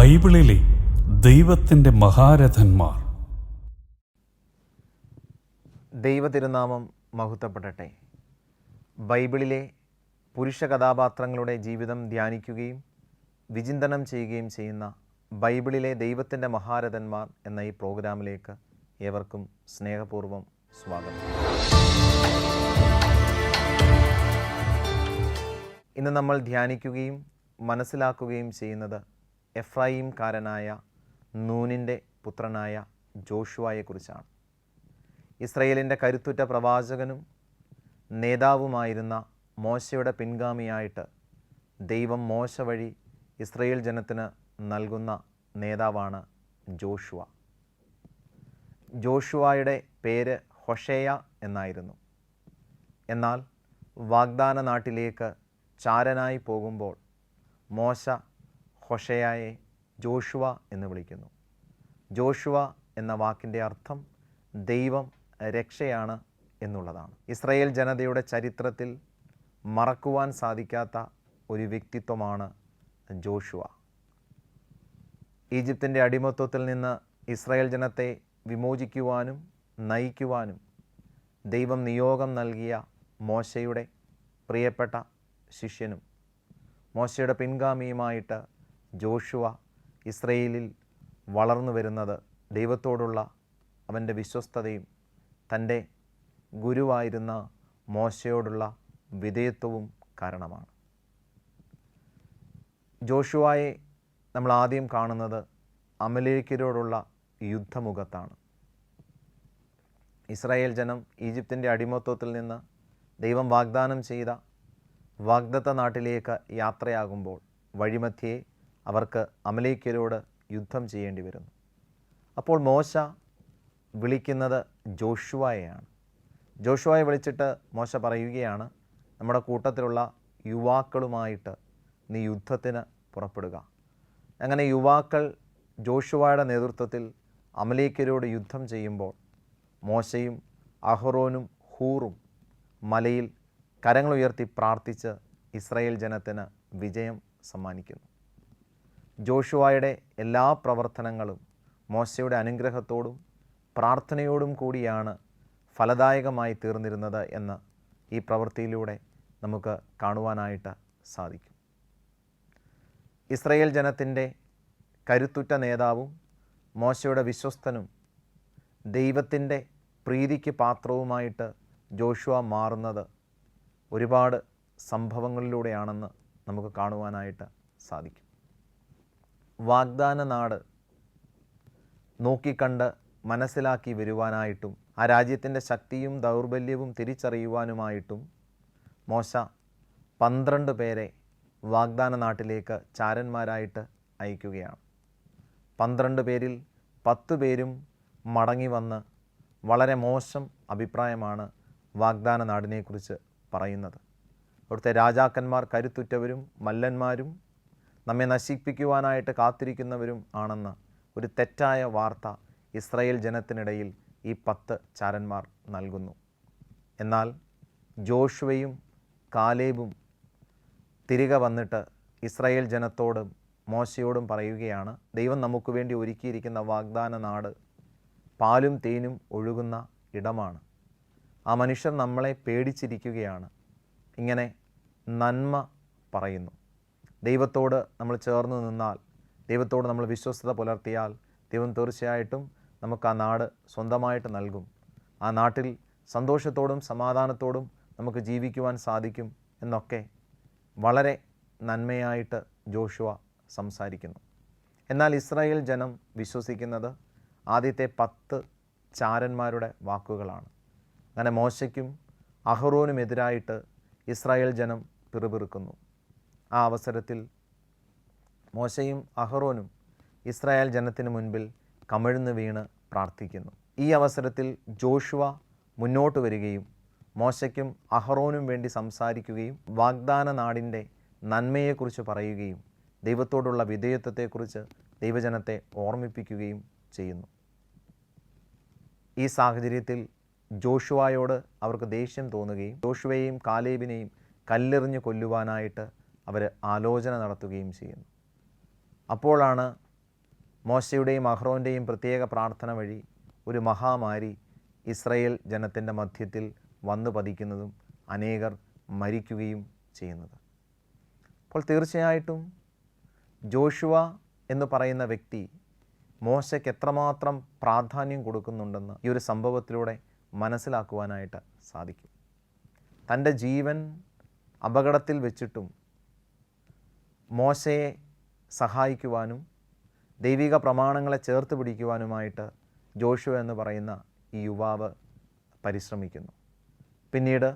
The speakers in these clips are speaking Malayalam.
ബൈബിളിലെ ദൈവത്തിൻ്റെ മഹാരഥന്മാർ. ദൈവതിരുനാമം മഹത്വപ്പെടട്ടെ. ബൈബിളിലെ പുരുഷ കഥാപാത്രങ്ങളുടെ ജീവിതം ധ്യാനിക്കുകയും വിചിന്തനം ചെയ്യുകയും ചെയ്യുന്ന ബൈബിളിലെ ദൈവത്തിൻ്റെ മഹാരഥന്മാർ എന്ന ഈ പ്രോഗ്രാമിലേക്ക് ഏവർക്കും സ്നേഹപൂർവ്വം സ്വാഗതം. ഇന്ന് നമ്മൾ ധ്യാനിക്കുകയും മനസ്സിലാക്കുകയും ചെയ്യുന്നത് എഫ്രായിംകാരനായ നൂനിൻ്റെ പുത്രനായ ജോഷുവയെക്കുറിച്ചാണ്. ഇസ്രയേലിൻ്റെ കരുത്തുറ്റ പ്രവാചകനും നേതാവുമായിരുന്ന മോശയുടെ പിൻഗാമിയായിട്ട് ദൈവം മോശ വഴി ഇസ്രയേൽ ജനത്തിന് നൽകുന്ന നേതാവാണ് ജോഷുവ. ജോഷുവയുടെ പേര് ഹോശേയ എന്നായിരുന്നു. എന്നാൽ വാഗ്ദാന നാട്ടിലേക്ക് ചാരനായി പോകുമ്പോൾ മോശ ഹോശേയയെ ജോഷുവ എന്ന് വിളിക്കുന്നു. ജോഷുവ എന്ന വാക്കിൻ്റെ അർത്ഥം ദൈവം രക്ഷയാണ് എന്നുള്ളതാണ്. ഇസ്രായേൽ ജനതയുടെ ചരിത്രത്തിൽ മറക്കുവാൻ സാധിക്കാത്ത ഒരു വ്യക്തിത്വമാണ് ജോഷുവ. ഈജിപ്തിൻ്റെ അടിമത്വത്തിൽ നിന്ന് ഇസ്രായേൽ ജനത്തെ വിമോചിക്കുവാനും നയിക്കുവാനും ദൈവം നിയോഗം നൽകിയ മോശയുടെ പ്രിയപ്പെട്ട ശിഷ്യനും മോശയുടെ പിൻഗാമിയുമായിട്ട് ജോഷുവ ഇസ്രയേലിൽ വളർന്നു വരുന്നത് ദൈവത്തോടുള്ള അവൻ്റെ വിശ്വസ്തതയും തൻ്റെ ഗുരുവായിരുന്ന മോശയോടുള്ള വിധേയത്വവും കാരണമാണ്. ജോഷുവയെ നമ്മൾ ആദ്യം കാണുന്നത് അമലേക്യരോടുള്ള യുദ്ധമുഖത്താണ്. ഇസ്രായേൽ ജനം ഈജിപ്തിൻ്റെ അടിമത്വത്തിൽ നിന്ന് ദൈവം വാഗ്ദാനം ചെയ്ത വാഗ്ദത്ത നാട്ടിലേക്ക് യാത്രയാകുമ്പോൾ വഴിമധ്യേ അവർക്ക് അമലേക്യരോട് യുദ്ധം ചെയ്യേണ്ടി വരുന്നു. അപ്പോൾ മോശ വിളിക്കുന്നത് ജോഷുവയെയാണ്. ജോഷുവയെ വിളിച്ചിട്ട് മോശ പറയുകയാണ്, നമ്മുടെ കൂട്ടത്തിലുള്ള യുവാക്കളുമായിട്ട് നീ യുദ്ധത്തിന് പുറപ്പെടുക. അങ്ങനെ യുവാക്കൾ ജോഷുവയുടെ നേതൃത്വത്തിൽ അമലേക്യരോട് യുദ്ധം ചെയ്യുമ്പോൾ മോശയും അഹ്റോനും ഹൂറും മലയിൽ കരങ്ങൾ ഉയർത്തി പ്രാർത്ഥിച്ച് ഇസ്രായേൽ ജനത്തിന് വിജയം സമ്മാനിക്കുന്നു. ജോഷുവയുടെ എല്ലാ പ്രവർത്തനങ്ങളും മോശയുടെ അനുഗ്രഹത്തോടും പ്രാർത്ഥനയോടും കൂടിയാണ് ഫലദായകമായി തീർന്നിരുന്നത് എന്ന് ഈ പ്രവൃത്തിയിലൂടെ നമുക്ക് കാണുവാനായിട്ട് സാധിക്കും. ഇസ്രായേൽ ജനത്തിൻ്റെ കരുത്തുറ്റ നേതാവും മോശയുടെ വിശ്വസ്തനും ദൈവത്തിൻ്റെ പ്രീതിക്ക് പാത്രവുമായിട്ട് ജോഷുവ മാറുന്നത് ഒരുപാട് സംഭവങ്ങളിലൂടെയാണെന്ന് നമുക്ക് കാണുവാനായിട്ട് സാധിക്കും. വാഗ്ദാന നാട് നോക്കിക്കണ്ട് മനസ്സിലാക്കി വരുവാനായിട്ടും ആ രാജ്യത്തിൻ്റെ ശക്തിയും ദൗർബല്യവും തിരിച്ചറിയുവാനുമായിട്ടും മോശ 12 പേരെ വാഗ്ദാന നാട്ടിലേക്ക് ചാരന്മാരായിട്ട് അയക്കുകയാണ്. 12 പേരിൽ 10 പേരും മടങ്ങി വന്ന് വളരെ മോശം അഭിപ്രായമാണ് വാഗ്ദാന നാടിനെക്കുറിച്ച് പറയുന്നത്. അവിടുത്തെ രാജാക്കന്മാർ കരുത്തുറ്റവരും മല്ലന്മാരും നമ്മെ നശിപ്പിക്കുവാനായിട്ട് കാത്തിരിക്കുന്നവരും ആണെന്ന് ഒരു തെറ്റായ വാർത്ത ഇസ്രായേൽ ജനത്തിനിടയിൽ ഈ 10 ചാരന്മാർ നൽകുന്നു. എന്നാൽ ജോഷുവയും കാലേബും തിരികെ വന്നിട്ട് ഇസ്രായേൽ ജനത്തോടും മോശയോടും പറയുകയാണ്, ദൈവം നമുക്ക് വേണ്ടി ഒരുക്കിയിരിക്കുന്ന വാഗ്ദാന നാട് പാലും തേനും ഒഴുകുന്ന ഇടമാണ്. ആ മനുഷ്യർ നമ്മളെ പേടിച്ചിരിക്കുകയാണ്. ഇങ്ങനെ നന്മ പറയുന്നു. ദൈവത്തോട് നമ്മൾ ചേർന്ന് നിന്നാൽ, ദൈവത്തോട് നമ്മൾ വിശ്വസ്തത പുലർത്തിയാൽ ദൈവം തീർച്ചയായിട്ടും നമുക്ക് ആ നാട് സ്വന്തമായിട്ട് നൽകും. ആ നാട്ടിൽ സന്തോഷത്തോടും സമാധാനത്തോടും നമുക്ക് ജീവിക്കുവാൻ സാധിക്കും എന്നൊക്കെ വളരെ നന്മയായിട്ട് ജോഷുവ സംസാരിക്കുന്നു. എന്നാൽ ഇസ്രായേൽ ജനം വിശ്വസിക്കുന്നത് ആദ്യത്തെ 10 ചാരന്മാരുടെ വാക്കുകളാണ്. അങ്ങനെ മോശയ്ക്കും അഹ്റോനുമെതിരായിട്ട് ഇസ്രായേൽ ജനം പിറുപിറുക്കുന്നു. ആ അവസരത്തിൽ മോശയും അഹ്റോനും ഇസ്രായേൽ ജനത്തിന് മുൻപിൽ കമിഴ്ന്ന് വീണ് പ്രാർത്ഥിക്കുന്നു. ഈ അവസരത്തിൽ ജോഷുവ മുന്നോട്ട് വരികയും മോശയ്ക്കും അഹ്റോനും വേണ്ടി സംസാരിക്കുകയും വാഗ്ദാന നാടിൻ്റെ നന്മയെക്കുറിച്ച് പറയുകയും ദൈവത്തോടുള്ള വിധേയത്വത്തെക്കുറിച്ച് ദൈവജനത്തെ ഓർമ്മിപ്പിക്കുകയും ചെയ്യുന്നു. ഈ സാഹചര്യത്തിൽ ജോഷുവയോട് അവർക്ക് ദേഷ്യം തോന്നുകയും ജോഷുവയെയും കാലേബിനെയും കല്ലെറിഞ്ഞ് കൊല്ലുവാനായിട്ട് അവർ ആലോചന നടത്തുകയും ചെയ്യുന്നു. അപ്പോഴാണ് മോശയുടെയും അഹ്റോൻ്റെയും പ്രത്യേക പ്രാർത്ഥന വഴി ഒരു മഹാമാരി ഇസ്രായേൽ ജനത്തിൻ്റെ മധ്യത്തിൽ വന്നു പതിക്കുന്നതും അനേകർ മരിക്കുകയും ചെയ്യുന്നത്. അപ്പോൾ തീർച്ചയായിട്ടും ജോഷുവ എന്ന് പറയുന്ന വ്യക്തി മോശയ്ക്ക് എത്രമാത്രം പ്രാധാന്യം കൊടുക്കുന്നുണ്ടെന്ന് ഈ ഒരു സംഭവത്തിലൂടെ മനസ്സിലാക്കുവാനായിട്ട് സാധിക്കും. തൻ്റെ ജീവൻ അപകടത്തിൽ വെച്ചിട്ടും മോശയെ സഹായിക്കുവാനും ദൈവിക പ്രമാണങ്ങളെ ചേർത്ത് പിടിക്കുവാനുമായിട്ട് ജോഷുവ എന്ന് പറയുന്ന ഈ യുവാവ് പരിശ്രമിക്കുന്നു. പിന്നീട്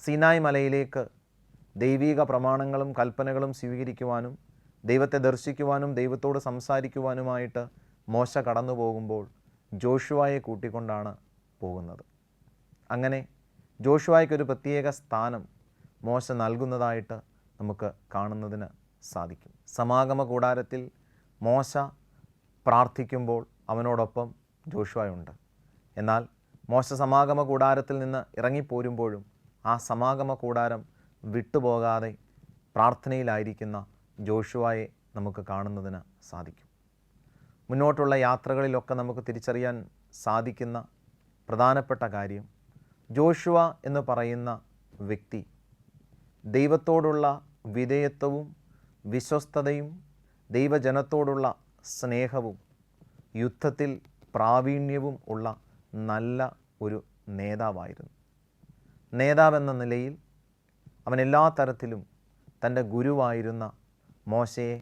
സീനായ് മലയിലേക്ക് ദൈവിക പ്രമാണങ്ങളും കൽപ്പനകളും സ്വീകരിക്കുവാനും ദൈവത്തെ ദർശിക്കുവാനും ദൈവത്തോട് സംസാരിക്കുവാനുമായിട്ട് മോശ കടന്നു പോകുമ്പോൾ ജോഷുവയെ കൂട്ടിക്കൊണ്ടാണ് പോകുന്നത്. അങ്ങനെ ജോഷുവയ്ക്കൊരു പ്രത്യേക സ്ഥാനം മോശ നൽകുന്നതായിട്ട് നമുക്ക് കാണുന്നതിന് സാധിക്കും. സമാഗമ കൂടാരത്തിൽ മോശ പ്രാർത്ഥിക്കുമ്പോൾ അവനോടൊപ്പം ജോഷുവയുണ്ട്. എന്നാൽ മോശ സമാഗമ കൂടാരത്തിൽ നിന്ന് ഇറങ്ങിപ്പോരുമ്പോഴും ആ സമാഗമ കൂടാരം വിട്ടുപോകാതെ പ്രാർത്ഥനയിലായിരിക്കുന്ന ജോഷുവയെ നമുക്ക് കാണുന്നതിന് സാധിക്കും. മുന്നോട്ടുള്ള യാത്രകളിലൊക്കെ നമുക്ക് തിരിച്ചറിയാൻ സാധിക്കുന്ന പ്രധാനപ്പെട്ട കാര്യം, ജോഷുവ എന്ന് പറയുന്ന വ്യക്തി ദൈവത്തോടുള്ള വിധേയത്വവും വിശ്വസ്തതയും ദൈവജനത്തോടുള്ള സ്നേഹവും യുദ്ധത്തിൽ പ്രാവീണ്യവും ഉള്ള നല്ല ഒരു നേതാവായിരുന്നു. നേതാവെന്ന നിലയിൽ അവൻ എല്ലാ തരത്തിലും തൻ്റെ ഗുരുവായിരുന്ന മോശയെ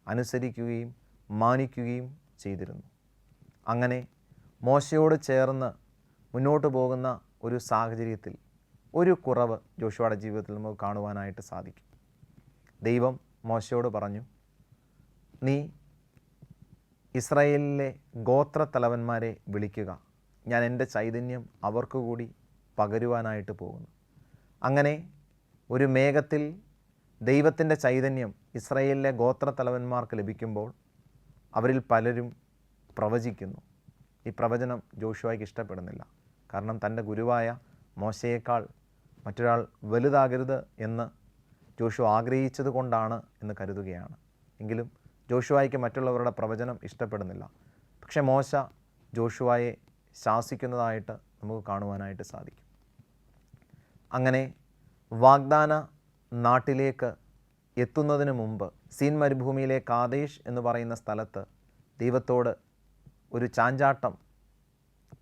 അനുസരിക്കുകയും മാനിക്കുകയും ചെയ്തിരുന്നു. അങ്ങനെ മോശയോട് ചേർന്ന് മുന്നോട്ട് പോകുന്ന ഒരു സാഹചര്യത്തിൽ ഒരു കുറവ് ജോഷുവയുടെ ജീവിതത്തിൽ നമുക്ക് കാണുവാനായിട്ട് സാധിക്കും. ദൈവം മോശയോട് പറഞ്ഞു, നീ ഇസ്രായേലിലെ ഗോത്രത്തലവന്മാരെ വിളിക്കുക, ഞാൻ എൻ്റെ ചൈതന്യം അവർക്ക് കൂടി പകരുവാനായിട്ട് പോകുന്നു. അങ്ങനെ ഒരു മേഘത്തിൽ ദൈവത്തിൻ്റെ ചൈതന്യം ഇസ്രായേലിലെ ഗോത്രത്തലവന്മാർക്ക് ലഭിക്കുമ്പോൾ അവരിൽ പലരും പ്രവചിക്കുന്നു. ഈ പ്രവചനം ജോഷുവയ്ക്ക് ഇഷ്ടപ്പെടുന്നില്ല. കാരണം തൻ്റെ ഗുരുവായ മോശയേക്കാൾ മറ്റൊരാൾ വലുതാകരുത് എന്ന് ജോഷു ആഗ്രഹിച്ചത് കൊണ്ടാണ് എന്ന് കരുതുകയാണ്. എങ്കിലും ജോഷുവയ്ക്ക് മറ്റുള്ളവരുടെ പ്രവചനം ഇഷ്ടപ്പെടുന്നില്ല. പക്ഷേ മോശ ജോഷുവയെ ശാസിക്കുന്നതായിട്ട് നമുക്ക് കാണുവാനായിട്ട് സാധിക്കും. അങ്ങനെ വാഗ്ദാന നാട്ടിലേക്ക് എത്തുന്നതിന് മുമ്പ് സീൻ മരുഭൂമിയിലെ കാദേശ് എന്ന് പറയുന്ന സ്ഥലത്ത് ദൈവത്തോട് ഒരു ചാഞ്ചാട്ടം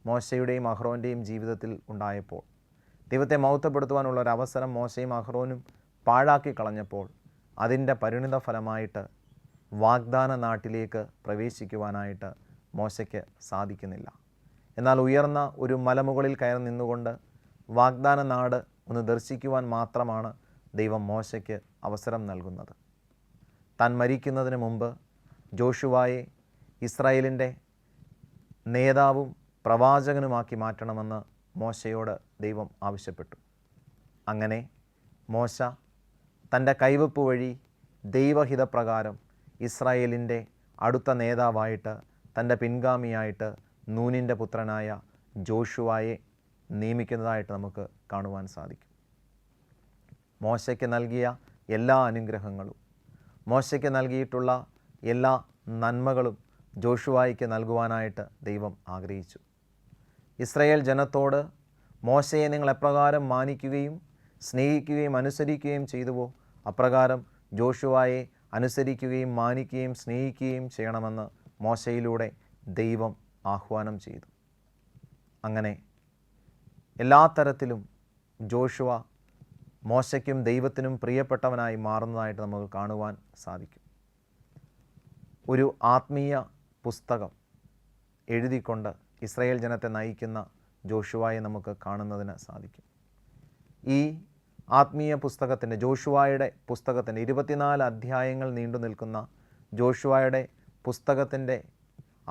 മോശയുടെയും അഹ്റോൻ്റെയും ജീവിതത്തിൽ ഉണ്ടായപ്പോൾ, ദൈവത്തെ മഹത്വപ്പെടുത്തുവാനുള്ള ഒരു അവസരം മോശയും അഹ്റോനും പാഴാക്കി കളഞ്ഞപ്പോൾ അതിൻ്റെ പരിണിത ഫലമായിട്ട് വാഗ്ദാന നാട്ടിലേക്ക് പ്രവേശിക്കുവാനായിട്ട് മോശയ്ക്ക് സാധിക്കുന്നില്ല. എന്നാൽ ഉയർന്ന ഒരു മലമുകളിൽ കയറി നിന്നുകൊണ്ട് വാഗ്ദാന നാട് ഒന്ന് ദർശിക്കുവാൻ മാത്രമാണ് ദൈവം മോശയ്ക്ക് അവസരം നൽകുന്നത്. താൻ മരിക്കുന്നതിന് മുമ്പ് ജോഷുവയെ ഇസ്രായേലിൻ്റെ നേതാവും പ്രവാചകനുമാക്കി മാറ്റണമെന്ന് മോശയോട് ദൈവം ആവശ്യപ്പെട്ടു. അങ്ങനെ മോശ തൻ്റെ കൈവപ്പ് വഴി ദൈവഹിതപ്രകാരം ഇസ്രായേലിൻ്റെ അടുത്ത നേതാവായിട്ട് തൻ്റെ പിൻഗാമിയായിട്ട് നൂനിൻ്റെ പുത്രനായ ജോഷുവയെ നിയമിക്കുന്നതായിട്ട് നമുക്ക് കാണുവാൻ സാധിക്കും. മോശയ്ക്ക് നൽകിയ എല്ലാ അനുഗ്രഹങ്ങളും, മോശയ്ക്ക് നൽകിയിട്ടുള്ള എല്ലാ നന്മകളും ജോഷുവയ്ക്ക് നൽകുവാനായിട്ട് ദൈവം ആഗ്രഹിച്ചു. ഇസ്രായേൽ ജനത്തോട് മോശയെ നിങ്ങൾ എപ്രകാരം മാനിക്കുകയും സ്നേഹിക്കുകയും അനുസരിക്കുകയും ചെയ്തുവോ അപ്രകാരം ജോഷുവയെ അനുസരിക്കുകയും മാനിക്കുകയും സ്നേഹിക്കുകയും ചെയ്യണമെന്ന് മോശയിലൂടെ ദൈവം ആഹ്വാനം ചെയ്തു. അങ്ങനെ എല്ലാ തരത്തിലും ജോഷുവ മോശയ്ക്കും ദൈവത്തിനും പ്രിയപ്പെട്ടവനായി മാറുന്നതായിട്ട് നമുക്ക് കാണുവാൻ സാധിക്കും. ഒരു ആത്മീയ പുസ്തകം എഴുതിക്കൊണ്ട് ഇസ്രായേൽ ജനത്തെ നയിക്കുന്ന ജോഷുവയെ നമുക്ക് കാണുന്നതിന് സാധിക്കും. ഈ ആത്മീയ പുസ്തകത്തിൻ്റെ, ജോഷുവയുടെ പുസ്തകത്തിൻ്റെ 24 അധ്യായങ്ങൾ നീണ്ടു നിൽക്കുന്ന ജോഷുവയുടെ പുസ്തകത്തിൻ്റെ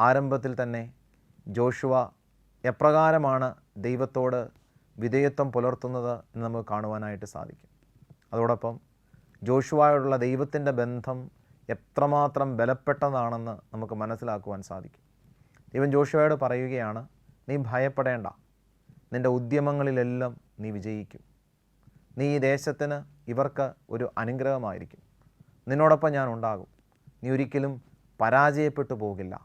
ആരംഭത്തിൽ തന്നെ ജോഷുവ എപ്രകാരമാണ് ദൈവത്തോട് വിധേയത്വം പുലർത്തുന്നത് എന്ന് നമുക്ക് കാണുവാനായിട്ട് സാധിക്കും. അതോടൊപ്പം ജോഷുവയോടുള്ള ദൈവത്തിൻ്റെ ബന്ധം എത്രമാത്രം ബലപ്പെട്ടതാണെന്ന് നമുക്ക് മനസ്സിലാക്കുവാൻ സാധിക്കും. ദൈവം ജോഷുവയോട് പറയുകയാണ്, നീ ഭയപ്പെടേണ്ട, നിൻ്റെ ഉദ്യമങ്ങളിലെല്ലാം നീ വിജയിക്കും. നീ ഈ ദേശത്തിന് ഇവർക്ക് ഒരു അനുഗ്രഹമായിരിക്കും. നിന്നോടൊപ്പം ഞാൻ ഉണ്ടാകും. നീ ഒരിക്കലും പരാജയപ്പെട്ടു പോകില്ല.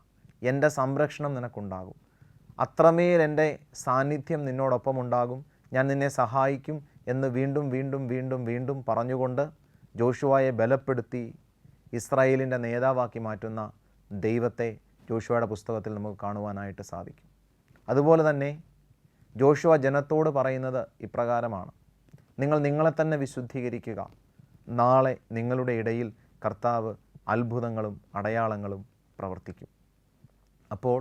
എൻ്റെ സംരക്ഷണം നിനക്കുണ്ടാകും. അത്രമേൽ എൻ്റെ സാന്നിധ്യം നിന്നോടൊപ്പം ഉണ്ടാകും, ഞാൻ നിന്നെ സഹായിക്കും എന്ന് വീണ്ടും വീണ്ടും വീണ്ടും വീണ്ടും പറഞ്ഞുകൊണ്ട് ജോഷുവയെ ബലപ്പെടുത്തി ഇസ്രായേലിൻ്റെ നേതാവാക്കി മാറ്റുന്ന ദൈവത്തെ ജോഷുവയുടെ പുസ്തകത്തിൽ നമുക്ക് കാണുവാനായിട്ട് സാധിക്കും. അതുപോലെ തന്നെ ജോഷുവ ജനത്തോട് പറയുന്നത് ഇപ്രകാരമാണ്: നിങ്ങൾ നിങ്ങളെ തന്നെ വിശുദ്ധീകരിക്കുക, നാളെ നിങ്ങളുടെ ഇടയിൽ കർത്താവ് അത്ഭുതങ്ങളും അടയാളങ്ങളും പ്രവർത്തിക്കും. അപ്പോൾ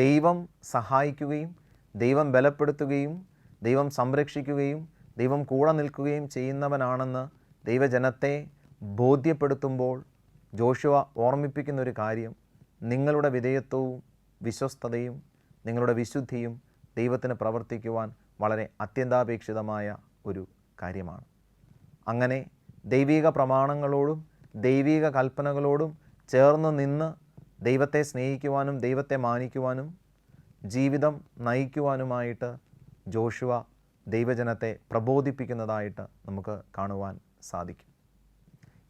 ദൈവം സഹായിക്കുകയും ദൈവം ബലപ്പെടുത്തുകയും ദൈവം സംരക്ഷിക്കുകയും ദൈവം കൂടെ നിൽക്കുകയും ചെയ്യുന്നവനാണെന്ന് ദൈവജനത്തെ ബോധ്യപ്പെടുത്തുമ്പോൾ ജോഷുവ ഓർമ്മിപ്പിക്കുന്നൊരു കാര്യം, നിങ്ങളുടെ വിധേയത്വവും വിശ്വസ്തതയും നിങ്ങളുടെ വിശുദ്ധിയും ദൈവത്തിന് പ്രവർത്തിക്കുവാൻ വളരെ അത്യന്താപേക്ഷിതമായ ഒരു കാര്യമാണ്. അങ്ങനെ ദൈവിക പ്രമാണങ്ങളോടും ദൈവിക കൽപ്പനകളോടും ചേർന്ന് നിന്ന് ദൈവത്തെ സ്നേഹിക്കുവാനും ദൈവത്തെ മാനിക്കുവാനും ജീവിതം നയിക്കുവാനുമായിട്ട് ജോഷുവ ദൈവജനത്തെ പ്രബോധിപ്പിക്കുന്നതായിട്ട് നമുക്ക് കാണുവാൻ സാധിക്കും.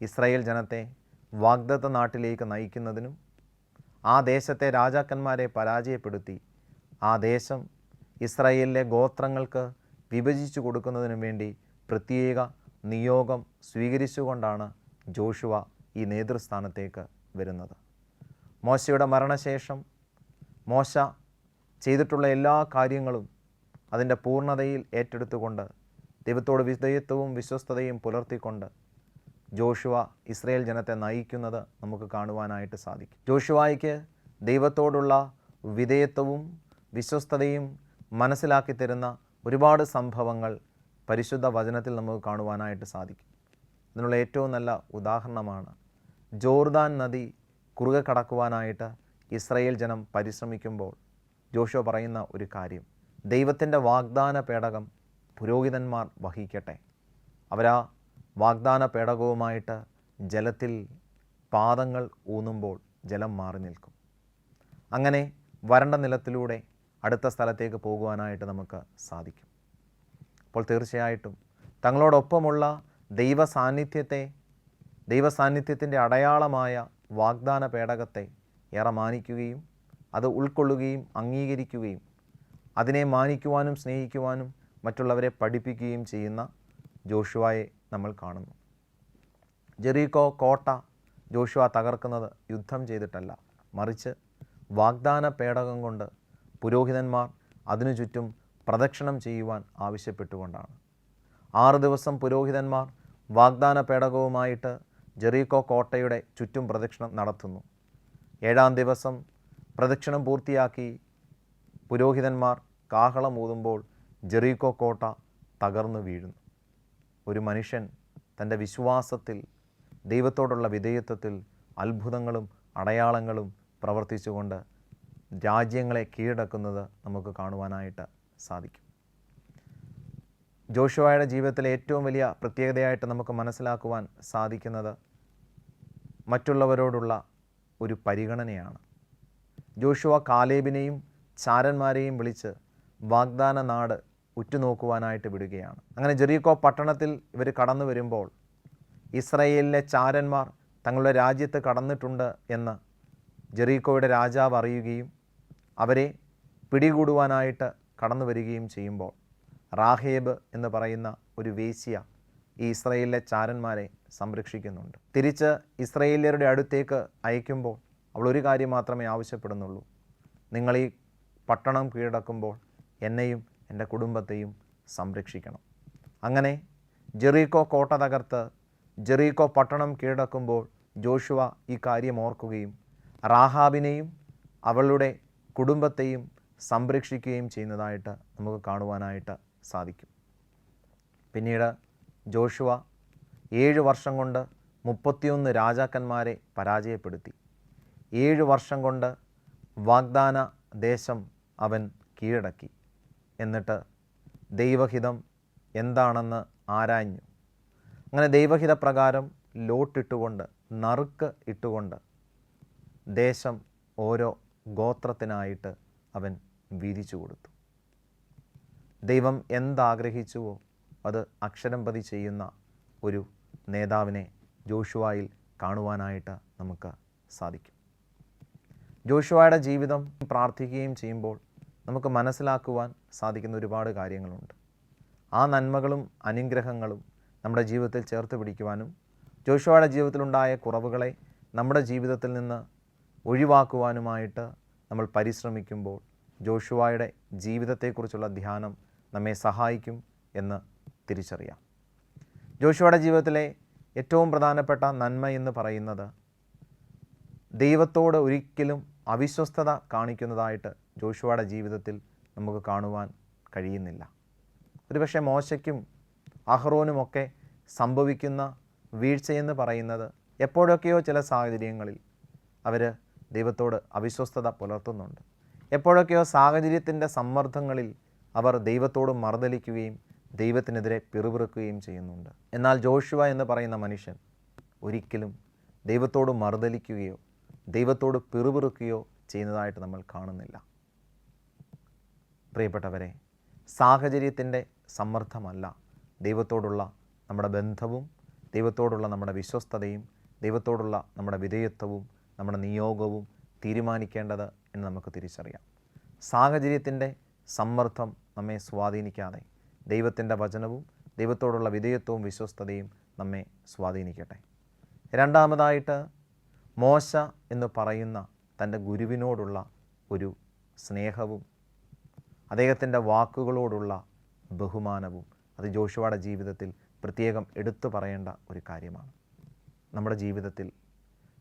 ഇസ്രായേൽ ജനത്തെ വാഗ്ദത്ത നാട്ടിലേക്ക് നയിക്കുന്നതിനും ആ ദേശത്തെ രാജാക്കന്മാരെ പരാജയപ്പെടുത്തി ആ ദേശം ഇസ്രായേലിലെ ഗോത്രങ്ങൾക്ക് വിഭജിച്ചു കൊടുക്കുന്നതിനു വേണ്ടി പ്രത്യേക നിയോഗം സ്വീകരിച്ചുകൊണ്ടാണ് ജോഷുവ ഈ നേതൃസ്ഥാനത്തേക്ക് വരുന്നത്. മോശയുടെ മരണശേഷം മോശ ചെയ്തിട്ടുള്ള എല്ലാ കാര്യങ്ങളും അതിൻ്റെ പൂർണ്ണതയിൽ ഏറ്റെടുത്തുകൊണ്ട് ദൈവത്തോട് വിധേയത്വവും വിശ്വസ്തതയും പുലർത്തിക്കൊണ്ട് ജോഷുവ ഇസ്രായേൽ ജനത്തെ നയിക്കുന്നത് നമുക്ക് കാണുവാനായിട്ട് സാധിക്കും. ജോഷുവായ്ക്ക് ദൈവത്തോടുള്ള വിധേയത്വവും വിശ്വസ്തതയും മനസ്സിലാക്കി തരുന്ന ഒരുപാട് സംഭവങ്ങൾ പരിശുദ്ധ വചനത്തിൽ നമുക്ക് കാണുവാനായിട്ട് സാധിക്കും. ഇതിനുള്ള ഏറ്റവും നല്ല ഉദാഹരണമാണ് ജോർദാൻ നദി കുറുകെ കടക്കുവാനായിട്ട് ഇസ്രായേൽ ജനം പരിശ്രമിക്കുമ്പോൾ ജോഷുവ പറയുന്ന ഒരു കാര്യം, ദൈവത്തിൻ്റെ വാഗ്ദാന പേടകം പുരോഹിതന്മാർ വഹിക്കട്ടെ. അവരാ വാഗ്ദാന പേടകവുമായിട്ട് ജലത്തിൽ പാദങ്ങൾ ഊന്നുമ്പോൾ ജലം മാറി നിൽക്കും. അങ്ങനെ വരണ്ട നിലത്തിലൂടെ അടുത്ത സ്ഥലത്തേക്ക് പോകുവാനായിട്ട് നമുക്ക് സാധിക്കും. അപ്പോൾ തീർച്ചയായിട്ടും തങ്ങളോടൊപ്പമുള്ള ദൈവസാന്നിധ്യത്തിൻ്റെ അടയാളമായ വാഗ്ദാന പേടകത്തെ ഏറെ മാനിക്കുകയും അത് ഉൾക്കൊള്ളുകയും അംഗീകരിക്കുകയും അതിനെ മാനിക്കുവാനും സ്നേഹിക്കുവാനും മറ്റുള്ളവരെ പഠിപ്പിക്കുകയും ചെയ്യുന്ന ജോഷുവയെ നമ്മൾ കാണുന്നു. ജെറീക്കോ കോട്ട ജോഷുവ തകർക്കുന്നത് യുദ്ധം ചെയ്തിട്ടല്ല, മറിച്ച് വാഗ്ദാന പേടകം കൊണ്ട് പുരോഹിതന്മാർ അതിനു ചുറ്റും പ്രദക്ഷിണം ചെയ്യുവാൻ ആവശ്യപ്പെട്ടുകൊണ്ടാണ്. 6 ദിവസം പുരോഹിതന്മാർ വാഗ്ദാന പേടകവുമായിട്ട് ജെറീക്കോ കോട്ടയുടെ ചുറ്റും പ്രദക്ഷിണം നടത്തുന്നു. 7-ാം ദിവസം പ്രദക്ഷിണം പൂർത്തിയാക്കി പുരോഹിതന്മാർ കാഹളമൂതുമ്പോൾ ജെറീക്കോ കോട്ട തകർന്നു വീഴുന്നു. ഒരു മനുഷ്യൻ തൻ്റെ വിശ്വാസത്തിൽ ദൈവത്തോടുള്ള വിധേയത്വത്തിൽ അത്ഭുതങ്ങളും അടയാളങ്ങളും പ്രവർത്തിച്ചുകൊണ്ട് രാജ്യങ്ങളെ കീഴടക്കുന്നത് നമുക്ക് കാണുവാനായിട്ട് സാധിക്കും. ജോഷുവയുടെ ജീവിതത്തിലെ ഏറ്റവും വലിയ പ്രത്യേകതയായിട്ട് നമുക്ക് മനസ്സിലാക്കുവാൻ സാധിക്കുന്നത് മറ്റുള്ളവരോടുള്ള ഒരു പരിഗണനയാണ്. ജോഷുവ കാലേബിനെയും ചാരന്മാരെയും വിളിച്ച് വാഗ്ദാന നാട് ഉറ്റുനോക്കുവാനായിട്ട് വിടുകയാണ്. അങ്ങനെ ജെറീക്കോ പട്ടണത്തിൽ ഇവർ കടന്നു വരുമ്പോൾ ഇസ്രായേലിലെ ചാരന്മാർ തങ്ങളുടെ രാജ്യത്ത് കടന്നിട്ടുണ്ട് എന്ന് ജെറീക്കോയുടെ രാജാവ് അറിയുകയും അവരെ പിടികൂടുവാനായിട്ട് കടന്നു വരികയും ചെയ്യുമ്പോൾ റാഹേബ് എന്ന് പറയുന്ന ഒരു വേശ്യ ഈ ഇസ്രായേലിലെ ചാരന്മാരെ സംരക്ഷിക്കുന്നുണ്ട്. തിരിച്ച് ഇസ്രായേല്യരുടെ അടുത്തേക്ക് അയക്കുമ്പോൾ അവൾ ഒരു കാര്യം മാത്രമേ ആവശ്യപ്പെടുന്നുള്ളൂ: നിങ്ങൾ ഈ പട്ടണം കീഴടക്കുമ്പോൾ എന്നെയും എൻ്റെ കുടുംബത്തെയും സംരക്ഷിക്കണം. അങ്ങനെ ജെറീക്കോ കോട്ട തകർത്ത് ജെറീക്കോ പട്ടണം കീഴടക്കുമ്പോൾ ജോഷുവ ഈ കാര്യം ഓർക്കുകയും റാഹാബിനെയും അവളുടെ കുടുംബത്തെയും സംരക്ഷിക്കുകയും ചെയ്യുന്നതായിട്ട് നമുക്ക് കാണുവാനായിട്ട് സാധിക്കും. പിന്നീട് ജോഷുവ 7 വർഷം കൊണ്ട് 31 രാജാക്കന്മാരെ പരാജയപ്പെടുത്തി. 7 വർഷം കൊണ്ട് വാഗ്ദാന ദേശം അവൻ കീഴടക്കി. എന്നിട്ട് ദൈവഹിതം എന്താണെന്ന് ആരാഞ്ഞു. അങ്ങനെ ദൈവഹിതപ്രകാരം ലോട്ടിട്ടുകൊണ്ട് നറുക്ക് ഇട്ടുകൊണ്ട് ദേശം ഓരോ ഗോത്രത്തിനായിട്ട് അവൻ വീതിച്ചു കൊടുത്തു. ദൈവം എന്താഗ്രഹിച്ചുവോ അത് അക്ഷരം പതി ചെയ്യുന്ന ഒരു നേതാവിനെ ജോഷുവയിൽ കാണുവാനായിട്ട് നമുക്ക് സാധിക്കും. ജോഷുവയുടെ ജീവിതം പ്രാർത്ഥിക്കുകയും ചെയ്യുമ്പോൾ നമുക്ക് മനസ്സിലാക്കുവാൻ സാധിക്കുന്ന ഒരുപാട് കാര്യങ്ങളുണ്ട്. ആ നന്മകളും അനുഗ്രഹങ്ങളും നമ്മുടെ ജീവിതത്തിൽ ചേർത്ത് പിടിക്കുവാനും ജോഷുവയുടെ ജീവിതത്തിലുണ്ടായ കുറവുകളെ നമ്മുടെ ജീവിതത്തിൽ നിന്ന് ഒഴിവാക്കുവാനുമായിട്ട് നമ്മൾ പരിശ്രമിക്കുമ്പോൾ ജോഷുവയുടെ ജീവിതത്തെക്കുറിച്ചുള്ള ധ്യാനം നമ്മെ സഹായിക്കും എന്ന് തിരിച്ചറിയാം. ജോഷുവയുടെ ജീവിതത്തിലെ ഏറ്റവും പ്രധാനപ്പെട്ട നന്മ എന്ന് പറയുന്നത് ദൈവത്തോട് ഒരിക്കലും അവിശ്വസ്തത കാണിക്കുന്നതായിട്ട് ജോഷുവയുടെ ജീവിതത്തിൽ നമുക്ക് കാണുവാൻ കഴിയുന്നില്ല. ഒരുപക്ഷെ മോശയ്ക്കും അഹ്റോനുമൊക്കെ സംഭവിക്കുന്ന വീഴ്ചയെന്ന് പറയുന്നത് എപ്പോഴൊക്കെയോ ചില സാഹചര്യങ്ങളിൽ അവർ ദൈവത്തോട് അവിശ്വസ്തത പുലർത്തുന്നുണ്ട്. എപ്പോഴൊക്കെയോ സാഹചര്യത്തിൻ്റെ സമ്മർദ്ദങ്ങളിൽ അവർ ദൈവത്തോട് മറുതലിക്കുകയും ദൈവത്തിനെതിരെ പിറുപിറുക്കുകയും ചെയ്യുന്നുണ്ട്. എന്നാൽ ജോഷുവ എന്ന് പറയുന്ന മനുഷ്യൻ ഒരിക്കലും ദൈവത്തോട് മറുതലിക്കുകയോ ദൈവത്തോട് പിറുപിറുക്കുകയോ ചെയ്യുന്നതായിട്ട് നമ്മൾ കാണുന്നില്ല. പ്രിയപ്പെട്ടവരെ, സാഹചര്യത്തിൻ്റെ സമ്മർദ്ദമല്ല ദൈവത്തോടുള്ള നമ്മുടെ ബന്ധവും ദൈവത്തോടുള്ള നമ്മുടെ വിശ്വസ്തതയും ദൈവത്തോടുള്ള നമ്മുടെ വിധേയത്വവും നമ്മുടെ നിയോഗവും തീരുമാനിക്കേണ്ടത് എന്ന് നമുക്ക് തിരിച്ചറിയാം. സാഹചര്യത്തിൻ്റെ സമ്മർദ്ദം നമ്മെ സ്വാധീനിക്കാതെ ദൈവത്തിൻ്റെ വചനവും ദൈവത്തോടുള്ള വിധേയത്വവും വിശ്വസ്തതയും നമ്മെ സ്വാധീനിക്കട്ടെ. രണ്ടാമതായിട്ട്, മോശ എന്ന് പറയുന്ന തൻ്റെ ഗുരുവിനോടുള്ള ഒരു സ്നേഹവും അദ്ദേഹത്തിൻ്റെ വാക്കുകളോടുള്ള ബഹുമാനവും അത് ജോഷുവയുടെ ജീവിതത്തിൽ പ്രത്യേകം എടുത്തു പറയേണ്ട ഒരു കാര്യമാണ്. നമ്മുടെ ജീവിതത്തിൽ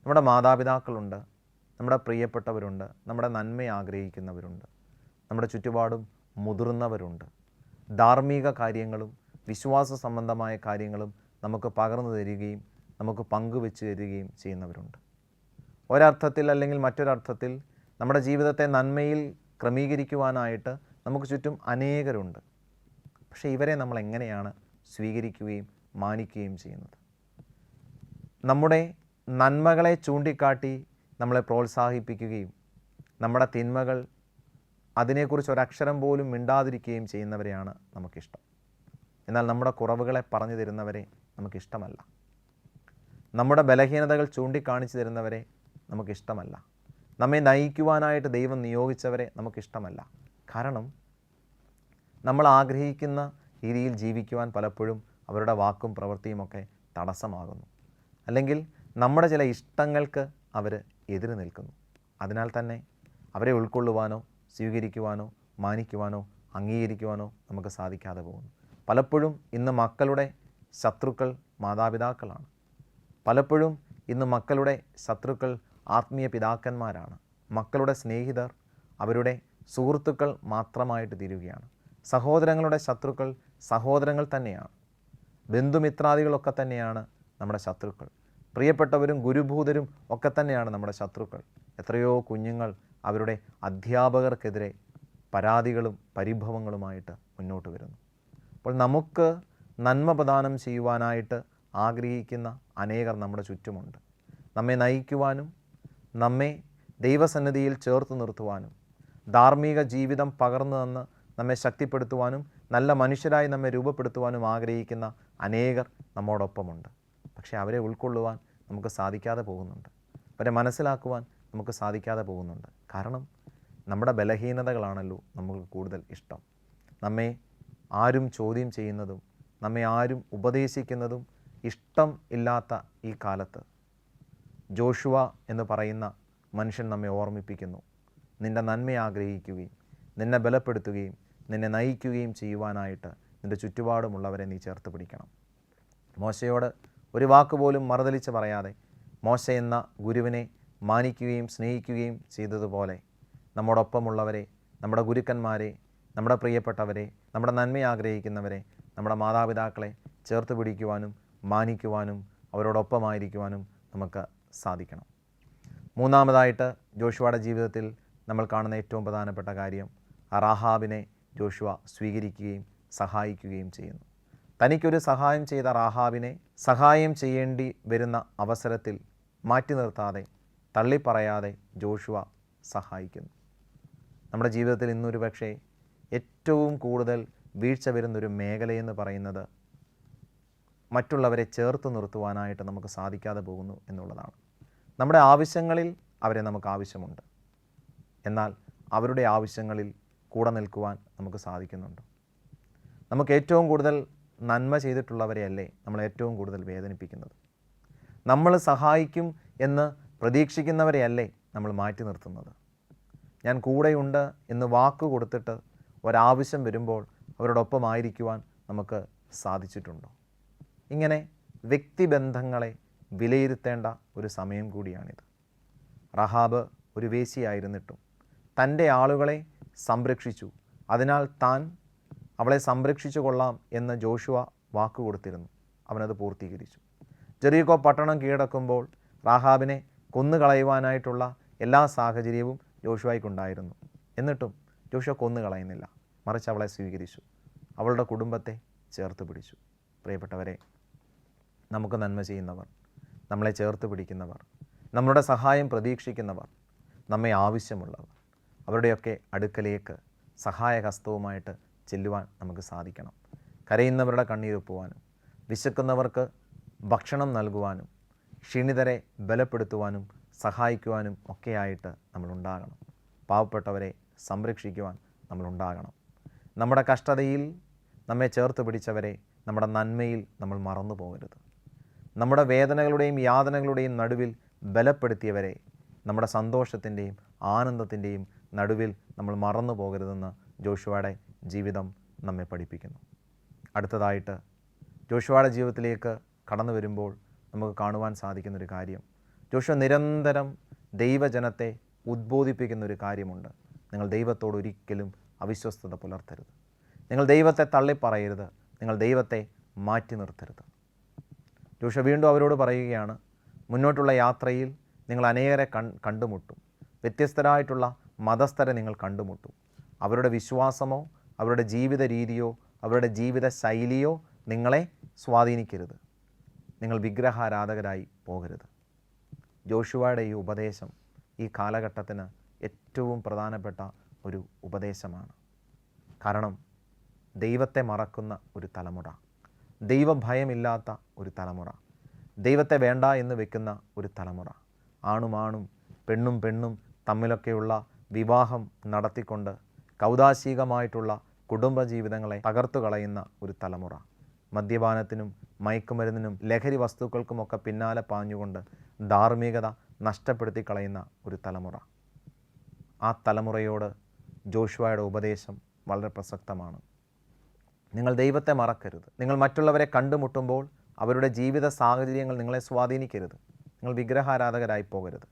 നമ്മുടെ മാതാപിതാക്കളുണ്ട്, നമ്മുടെ പ്രിയപ്പെട്ടവരുണ്ട്, നമ്മുടെ നന്മ ആഗ്രഹിക്കുന്നവരുണ്ട്, നമ്മുടെ ചുറ്റുപാടും മുതിർന്നവരുണ്ട്. ധാർമ്മിക കാര്യങ്ങളും വിശ്വാസ സംബന്ധമായ കാര്യങ്ങളും നമുക്ക് പകർന്നു തരികയും നമുക്ക് പങ്കുവെച്ച് തരികയും ചെയ്യുന്നവരുണ്ട്. ഒരർത്ഥത്തിൽ അല്ലെങ്കിൽ മറ്റൊരർത്ഥത്തിൽ നമ്മുടെ ജീവിതത്തെ നന്മയിൽ ക്രമീകരിക്കുവാനായിട്ട് നമുക്ക് ചുറ്റും അനേകരുണ്ട്. പക്ഷേ ഇവരെ നമ്മൾ എങ്ങനെയാണ് സ്വീകരിക്കുകയും മാനിക്കുകയും ചെയ്യുന്നത്? നമ്മുടെ നന്മകളെ ചൂണ്ടിക്കാട്ടി നമ്മളെ പ്രോത്സാഹിപ്പിക്കുകയും നമ്മുടെ തിന്മകൾ അതിനെക്കുറിച്ച് ഒരക്ഷരം പോലും മിണ്ടാതിരിക്കുകയും ചെയ്യുന്നവരെയാണ് നമുക്കിഷ്ടം. എന്നാൽ നമ്മുടെ കുറവുകളെ പറഞ്ഞു തരുന്നവരെ നമുക്കിഷ്ടമല്ല. നമ്മുടെ ബലഹീനതകൾ ചൂണ്ടിക്കാണിച്ചു തരുന്നവരെ നമുക്കിഷ്ടമല്ല. നമ്മെ നയിക്കുവാനായിട്ട് ദൈവം നിയോഗിച്ചവരെ നമുക്കിഷ്ടമല്ല. കാരണം നമ്മൾ ആഗ്രഹിക്കുന്ന രീതിയിൽ ജീവിക്കുവാൻ പലപ്പോഴും അവരുടെ വാക്കും പ്രവൃത്തിയുമൊക്കെ തടസ്സമാകുന്നു. അല്ലെങ്കിൽ നമ്മുടെ ചില ഇഷ്ടങ്ങൾക്ക് അവർ എതിര് നിൽക്കുന്നു. അതിനാൽ തന്നെ അവരെ ഉൾക്കൊള്ളുവാനോ സ്വീകരിക്കുവാനോ മാനിക്കുവാനോ അംഗീകരിക്കുവാനോ നമുക്ക് സാധിക്കാതെ പോകുന്നു. പലപ്പോഴും ഇന്ന് മക്കളുടെ ശത്രുക്കൾ മാതാപിതാക്കളാണ്. പലപ്പോഴും ഇന്ന് മക്കളുടെ ശത്രുക്കൾ ആത്മീയ പിതാക്കന്മാരാണ്. മക്കളുടെ സ്നേഹിതർ അവരുടെ സുഹൃത്തുക്കൾ മാത്രമായിട്ട് തീരുകയാണ്. സഹോദരങ്ങളുടെ ശത്രുക്കൾ സഹോദരങ്ങൾ തന്നെയാണ്. ബന്ധുമിത്രാദികളൊക്കെ തന്നെയാണ് നമ്മുടെ ശത്രുക്കൾ. പ്രിയപ്പെട്ടവരും ഗുരുഭൂതരും ഒക്കെ തന്നെയാണ് നമ്മുടെ ശത്രുക്കൾ. എത്രയോ കുഞ്ഞുങ്ങൾ അവരുടെ അധ്യാപകർക്കെതിരെ പരാതികളും പരിഭവങ്ങളുമായിട്ട് മുന്നോട്ട് വരുന്നു. അപ്പോൾ നമുക്ക് നന്മ പ്രദാനം ചെയ്യുവാനായിട്ട് ആഗ്രഹിക്കുന്ന അനേകർ നമ്മുടെ ചുറ്റുമുണ്ട്. നമ്മെ നയിക്കുവാനും നമ്മെ ദൈവസന്നിധിയിൽ ചേർത്ത് നിർത്തുവാനും ധാർമ്മിക ജീവിതം പകർന്നു തന്ന് നമ്മെ ശക്തിപ്പെടുത്തുവാനും നല്ല മനുഷ്യരായി നമ്മെ രൂപപ്പെടുത്തുവാനും ആഗ്രഹിക്കുന്ന അനേകർ നമ്മോടൊപ്പമുണ്ട്. പക്ഷേ അവരെ ഉൾക്കൊള്ളുവാൻ നമുക്ക് സാധിക്കാതെ പോകുന്നുണ്ട്. അവരെ മനസ്സിലാക്കുവാൻ നമുക്ക് സാധിക്കാതെ പോകുന്നുണ്ട്. കാരണം നമ്മുടെ ബലഹീനതകളാണല്ലോ നമുക്ക് കൂടുതൽ ഇഷ്ടം. നമ്മെ ആരും ചോദ്യം ചെയ്യുന്നതും നമ്മെ ആരും ഉപദേശിക്കുന്നതും ഇഷ്ടം ഇല്ലാത്ത ഈ കാലത്ത് ജോഷുവ എന്ന് പറയുന്ന മനുഷ്യൻ നമ്മെ ഓർമ്മിപ്പിക്കുന്നു. നിൻ്റെ നന്മ ആഗ്രഹിക്കുകയും നിന്നെ ബലപ്പെടുത്തുകയും നിന്നെ നയിക്കുകയും ചെയ്യുവാനായിട്ട് നിൻ്റെ ചുറ്റുപാടുമുള്ളവരെ നീ ചേർത്ത് പിടിക്കണം. മോശയോട് ഒരു വാക്കുപോലും മറുതലിച്ച് പറയാതെ മോശ എന്ന ഗുരുവിനെ മാനിക്കുകയും സ്നേഹിക്കുകയും ചെയ്തതുപോലെ നമ്മോടൊപ്പമുള്ളവരെ, നമ്മുടെ ഗുരുക്കന്മാരെ, നമ്മുടെ പ്രിയപ്പെട്ടവരെ, നമ്മുടെ നന്മ ആഗ്രഹിക്കുന്നവരെ, നമ്മുടെ മാതാപിതാക്കളെ ചേർത്ത് പിടിക്കുവാനും മാനിക്കുവാനും അവരോടൊപ്പമായിരിക്കുവാനും നമുക്ക് സാധിക്കണം. മൂന്നാമതായിട്ട് ജോഷുവയുടെ ജീവിതത്തിൽ നമ്മൾ കാണുന്ന ഏറ്റവും പ്രധാനപ്പെട്ട കാര്യം റാഹാബിനെ ജോഷുവ സ്വീകരിക്കുകയും സഹായിക്കുകയും ചെയ്യുന്നു. തനിക്കൊരു സഹായം ചെയ്ത റാഹാബിനെ സഹായം ചെയ്യേണ്ടി വരുന്ന അവസരത്തിൽ മാറ്റി നിർത്താതെ തള്ളിപ്പറയാതെ ജോഷുവ സഹായിക്കുന്നു. നമ്മുടെ ജീവിതത്തിൽ ഇന്നൊരു പക്ഷേ ഏറ്റവും കൂടുതൽ വീഴ്ച വരുന്നൊരു മേഖലയെന്ന് പറയുന്നത് മറ്റുള്ളവരെ ചേർത്ത് നിർത്തുവാനായിട്ട് നമുക്ക് സാധിക്കാതെ പോകുന്നു എന്നുള്ളതാണ്. നമ്മുടെ ആവശ്യങ്ങളിൽ അവരെ നമുക്ക് ആവശ്യമുണ്ട്. എന്നാൽ അവരുടെ ആവശ്യങ്ങളിൽ കൂടെ നിൽക്കുവാൻ നമുക്ക് സാധിക്കുന്നുണ്ട്? നമുക്ക് ഏറ്റവും കൂടുതൽ നന്മ ചെയ്തിട്ടുള്ളവരെയല്ലേ നമ്മൾ ഏറ്റവും കൂടുതൽ വേദനിപ്പിക്കുന്നത്? നമ്മൾ സഹായിക്കും എന്ന് പ്രതീക്ഷിക്കുന്നവരെയല്ലേ നമ്മൾ മാറ്റി നിർത്തുന്നത്? ഞാൻ കൂടെയുണ്ട് എന്ന് വാക്ക് കൊടുത്തിട്ട് ഒരാവശ്യം വരുമ്പോൾ അവരോടൊപ്പമായിരിക്കുവാൻ നമുക്ക് സാധിച്ചിട്ടുണ്ടോ? ഇങ്ങനെ വ്യക്തിബന്ധങ്ങളെ വിലയിരുത്തേണ്ട ഒരു സമയം കൂടിയാണിത്. റഹാബ് ഒരു വേശ്യയായിരുന്നിട്ടും തൻ്റെ ആളുകളെ സംരക്ഷിച്ചു. അതിനാൽ താൻ അവളെ സംരക്ഷിച്ചു കൊള്ളാം എന്ന് ജോഷുവ വാക്ക് കൊടുത്തിരുന്നു. അവനത് പൂർത്തീകരിച്ചു. ജെറിക്കോ പട്ടണം കീഴടക്കുമ്പോൾ റാഹാബിനെ കൊന്നുകളയുവാനായിട്ടുള്ള എല്ലാ സാഹചര്യവും ജോഷുവയ്ക്കുണ്ടായിരുന്നു. എന്നിട്ടും ജോഷുവ കൊന്നുകളയുന്നില്ല, മറിച്ച് അവളെ സ്വീകരിച്ചു, അവളുടെ കുടുംബത്തെ ചേർത്ത് പിടിച്ചു. പ്രിയപ്പെട്ടവരെ, നമുക്ക് നന്മ ചെയ്യുന്നവർ, നമ്മളെ ചേർത്ത് പിടിക്കുന്നവർ, നമ്മളുടെ സഹായം പ്രതീക്ഷിക്കുന്നവർ, നമ്മെ ആവശ്യമുള്ളവർ, അവരുടെയൊക്കെ അടുക്കലേക്ക് സഹായഹസ്തവുമായിട്ട് ചെല്ലുവാൻ നമുക്ക് സാധിക്കണം. കരയുന്നവരുടെ കണ്ണീരൊപ്പുവാനും വിശക്കുന്നവർക്ക് ഭക്ഷണം നൽകുവാനും ക്ഷീണിതരെ ബലപ്പെടുത്തുവാനും സഹായിക്കുവാനും ഒക്കെയായിട്ട് നമ്മളുണ്ടാകണം. പാവപ്പെട്ടവരെ സംരക്ഷിക്കുവാൻ നമ്മളുണ്ടാകണം. നമ്മുടെ കഷ്ടതയിൽ നമ്മെ ചേർത്ത് പിടിച്ചവരെ നമ്മുടെ നന്മയിൽ നമ്മൾ മറന്നു പോകരുത്. നമ്മുടെ വേദനകളുടെയും യാതനകളുടെയും നടുവിൽ ബലപ്പെടുത്തിയവരെ നമ്മുടെ സന്തോഷത്തിൻ്റെയും ആനന്ദത്തിൻ്റെയും നടുവിൽ നമ്മൾ മറന്നു പോകരുതെന്ന് ജോഷുവയുടെ ജീവിതം നമ്മെ പഠിപ്പിക്കുന്നു. അടുത്തതായിട്ട് ജോഷുവയുടെ ജീവിതത്തിലേക്ക് കടന്നു വരുമ്പോൾ നമുക്ക് കാണുവാൻ സാധിക്കുന്നൊരു കാര്യം, ജോഷുവ നിരന്തരം ദൈവജനത്തെ ഉദ്ബോധിപ്പിക്കുന്നൊരു കാര്യമുണ്ട്. നിങ്ങൾ ദൈവത്തോട് ഒരിക്കലും അവിശ്വസ്തത പുലർത്തരുത്. നിങ്ങൾ ദൈവത്തെ തള്ളിപ്പറയരുത്. നിങ്ങൾ ദൈവത്തെ മാറ്റി നിർത്തരുത്. ജോഷുവ വീണ്ടും അവരോട് പറയുകയാണ്, മുന്നോട്ടുള്ള യാത്രയിൽ നിങ്ങൾ അനേകരെ കണ്ടുമുട്ടും. വ്യത്യസ്തരായിട്ടുള്ള മതസ്ഥരെ നിങ്ങൾ കണ്ടുമുട്ടും. അവരുടെ വിശ്വാസമോ അവരുടെ ജീവിത രീതിയോ അവരുടെ ജീവിത ശൈലിയോ നിങ്ങളെ സ്വാധീനിക്കരുത്. നിങ്ങൾ വിഗ്രഹാരാധകരായി പോകരുത്. ജോഷുവയുടെ ഈ ഉപദേശം ഈ കാലഘട്ടത്തിന് ഏറ്റവും പ്രധാനപ്പെട്ട ഒരു ഉപദേശമാണ്. കാരണം ദൈവത്തെ മറക്കുന്ന ഒരു തലമുറ, ദൈവഭയമില്ലാത്ത ഒരു തലമുറ, ദൈവത്തെ വേണ്ട എന്ന് വെക്കുന്ന ഒരു തലമുറ, ആണും പെണ്ണും തമ്മിലൊക്കെയുള്ള വിവാഹം നടത്തിക്കൊണ്ട് കൗദാശികമായിട്ടുള്ള കുടുംബജീവിതങ്ങളെ തകർത്തു കളയുന്ന ഒരു തലമുറ, മദ്യപാനത്തിനും മയക്കുമരുന്നിനും ലഹരി വസ്തുക്കൾക്കുമൊക്കെ പിന്നാലെ പാഞ്ഞുകൊണ്ട് ധാർമ്മികത നഷ്ടപ്പെടുത്തി കളയുന്ന ഒരു തലമുറ. ആ തലമുറയോട് ജോഷുവയുടെ ഉപദേശം വളരെ പ്രസക്തമാണ്. നിങ്ങൾ ദൈവത്തെ മറക്കരുത്. നിങ്ങൾ മറ്റുള്ളവരെ കണ്ടുമുട്ടുമ്പോൾ അവരുടെ ജീവിത സാഹചര്യങ്ങൾ നിങ്ങളെ സ്വാധീനിക്കരുത്. നിങ്ങൾ വിഗ്രഹാരാധകരായി പോകരുത്.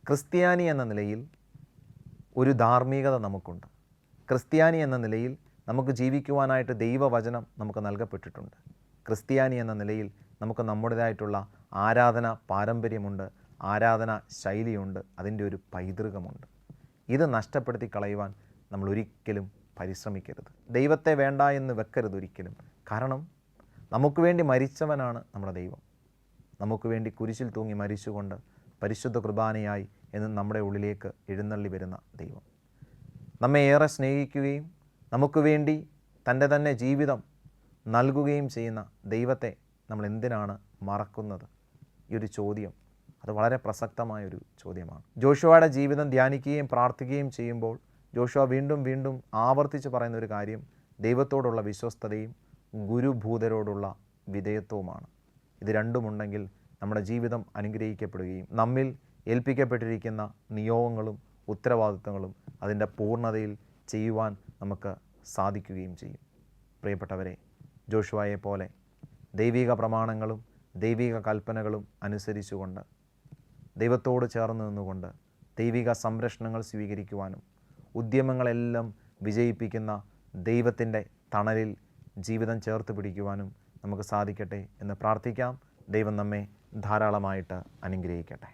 ക്രിസ്ത്യാനി എന്ന നിലയിൽ ഒരു ധാർമ്മികത നമുക്കുണ്ട്. ക്രിസ്ത്യാനി എന്ന നിലയിൽ നമുക്ക് ജീവിക്കുവാനായിട്ട് ദൈവവചനം നമുക്ക് നൽകപ്പെട്ടിട്ടുണ്ട്. ക്രിസ്ത്യാനി എന്ന നിലയിൽ നമുക്ക് നമ്മുടേതായിട്ടുള്ള ആരാധന പാരമ്പര്യമുണ്ട്, ആരാധന ശൈലിയുണ്ട്, അതിൻ്റെ ഒരു പൈതൃകമുണ്ട്. ഇത് നഷ്ടപ്പെടുത്തി കളയുവാൻ നമ്മൾ ഒരിക്കലും പരിശ്രമിക്കരുത്. ദൈവത്തെ വേണ്ട എന്ന് വെക്കരുത് ഒരിക്കലും. കാരണം നമുക്ക് വേണ്ടി മരിച്ചവനാണ് നമ്മുടെ ദൈവം. നമുക്ക് വേണ്ടി കുരിശിൽ തൂങ്ങി മരിച്ചുകൊണ്ട് പരിശുദ്ധ കുർബാനയായി എന്ന് നമ്മുടെ ഉള്ളിലേക്ക് എഴുന്നള്ളി വരുന്ന ദൈവം, നമ്മെ ഏറെ സ്നേഹിക്കുകയും നമുക്ക് വേണ്ടി തൻ്റെ തന്നെ ജീവിതം നൽകുകയും ചെയ്യുന്ന ദൈവത്തെ നമ്മൾ എന്തിനാണ് മറക്കുന്നത്? ഈ ഒരു ചോദ്യം അത് വളരെ പ്രസക്തമായൊരു ചോദ്യമാണ്. ജോഷുവയുടെ ജീവിതം ധ്യാനിക്കുകയും പ്രാർത്ഥിക്കുകയും ചെയ്യുമ്പോൾ ജോഷുവ വീണ്ടും ആവർത്തിച്ച് പറയുന്ന ഒരു കാര്യം ദൈവത്തോടുള്ള വിശ്വസ്തതയും ഗുരുഭൂതരോടുള്ള വിധേയത്വവുമാണ്. ഇത് രണ്ടുമുണ്ടെങ്കിൽ നമ്മുടെ ജീവിതം അനുഗ്രഹിക്കപ്പെടുകയും നമ്മിൽ ഏൽപ്പിക്കപ്പെട്ടിരിക്കുന്ന നിയോഗങ്ങളും ഉത്തരവാദിത്തങ്ങളും അതിൻ്റെ പൂർണ്ണതയിൽ ചെയ്യുവാൻ നമുക്ക് സാധിക്കുകയും ചെയ്യും. പ്രിയപ്പെട്ടവരെ, ജോഷുവയെ പോലെ ദൈവിക പ്രമാണങ്ങളും ദൈവിക കൽപ്പനകളും അനുസരിച്ചുകൊണ്ട് ദൈവത്തോട് ചേർന്ന് നിന്നുകൊണ്ട് ദൈവിക സംരക്ഷണങ്ങൾ സ്വീകരിക്കുവാനും ഉദ്യമങ്ങളെല്ലാം വിജയിപ്പിക്കുന്ന ദൈവത്തിൻ്റെ തണലിൽ ജീവിതം ചേർത്ത് പിടിക്കുവാനും നമുക്ക് സാധിക്കട്ടെ എന്ന് പ്രാർത്ഥിക്കാം. ദൈവം നമ്മെ ധാരാളമായിട്ട് അനുഗ്രഹിക്കട്ടെ.